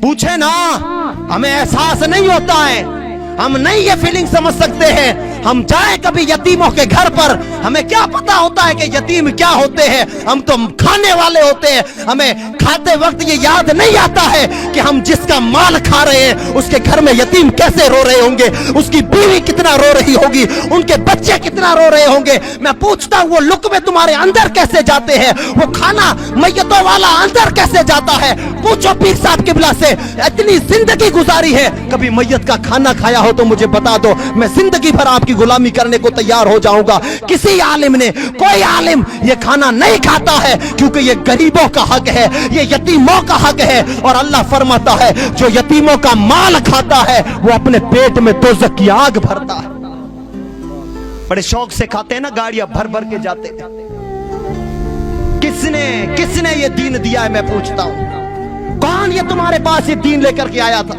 पूछे ना, हमें एहसास नहीं होता है, हम नहीं ये फीलिंग समझ सकते हैं। हम जाए कभी यतीमों के घर पर, हमें क्या पता होता है कि यतीम क्या होते हैं। हम तो खाने वाले होते हैं, हमें खाते वक्त ये याद नहीं आता है कि हम जिसका माल खा रहे हैं उसके घर में यतीम कैसे रो रहे होंगे, उसकी बीवी कितना रो रही होगी, उनके बच्चे कितना रो रहे होंगे। मैं पूछता हूँ वो लुक़्मे तुम्हारे अंदर कैसे जाते हैं, वो खाना मैयतों वाला अंदर कैसे जाता है। पूछो पीर साहब किबला से, इतनी जिंदगी गुजारी है, कभी मैयत का खाना खाया हो तो मुझे बता दो, मैं जिंदगी भर आपकी गुलामी करने को तैयार हो जाऊंगा। किसी आलिम ने, कोई आलिम ये खाना नहीं खाता है, क्योंकि ये गरीबों का हक है, ये यतीमों का हक है। और अल्लाह फरमाता है जो यतीमों का माल खाता है वो अपने पेट में दोज़ख की आग भरता है। बड़े शौक से खाते हैं ना, गाड़ियां भर भर के जाते हैं। किसने ये दीन दिया है, मैं पूछता हूं, कौन ये तुम्हारे पास ये दीन लेकर के आया था।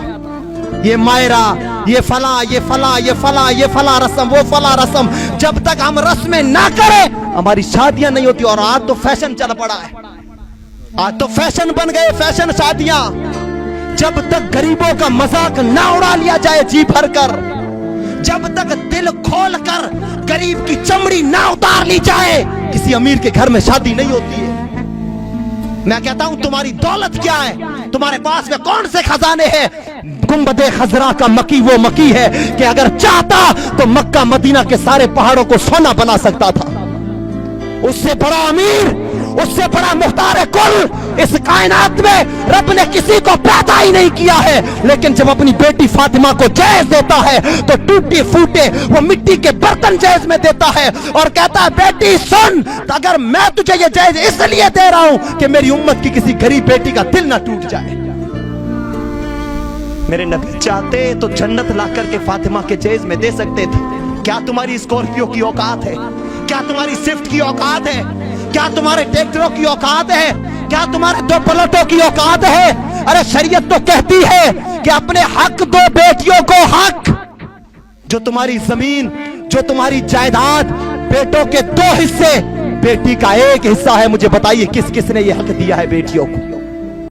ये मायरा, ये फला, ये फला, ये फला, ये फला रस्म, वो फला रस्म, जब तक हम रस्में ना करें हमारी शादियां नहीं होती। और आज तो फैशन चल पड़ा है, आज तो फैशन बन गए, फैशन शादियां। जब तक गरीबों का मजाक ना उड़ा लिया जाए जी भर कर, जब तक दिल खोल कर गरीब की चमड़ी ना उतार ली जाए, किसी अमीर के घर में शादी नहीं होती है। मैं कहता हूं तुम्हारी दौलत क्या है, तुम्हारे पास में कौन से खजाने हैं। गुंबदे खजरा का मकी वो मकी है कि अगर चाहता तो मक्का मदीना के सारे पहाड़ों को सोना बना सकता था। उससे बड़ा अमीर, उससे बड़ा मुख्तार कुल इस कायनात में रब ने किसी को पैदा ही नहीं किया है। लेकिन जब अपनी बेटी फातिमा को जहेज देता है तो टूटे फूटे वो मिट्टी के बर्तन जहेज में देता है और कहता है बेटी सुन, अगर मैं तुझे ये जहेज इसलिए दे रहा हूं कि मेरी उम्मत की किसी गरीब बेटी का दिल ना टूट जाए। मेरे नबी चाहते तो जन्नत ला करके फातिमा के जहेज में दे सकते थे। क्या तुम्हारी स्कॉर्पियो की औकात है, क्या तुम्हारी स्विफ्ट की औकात है, क्या तुम्हारे ट्रैक्टरों की औकात है, क्या तुम्हारे दो पलटों की औकात है। अरे शरीयत तो कहती है कि अपने हक दो बेटियों को हक। जो तुम्हारी जमीन, जो तुम्हारी जायदाद, बेटों के 2 हिस्से, बेटी का 1 हिस्सा है। मुझे बताइए किस किस ने ये हक दिया है बेटियों को।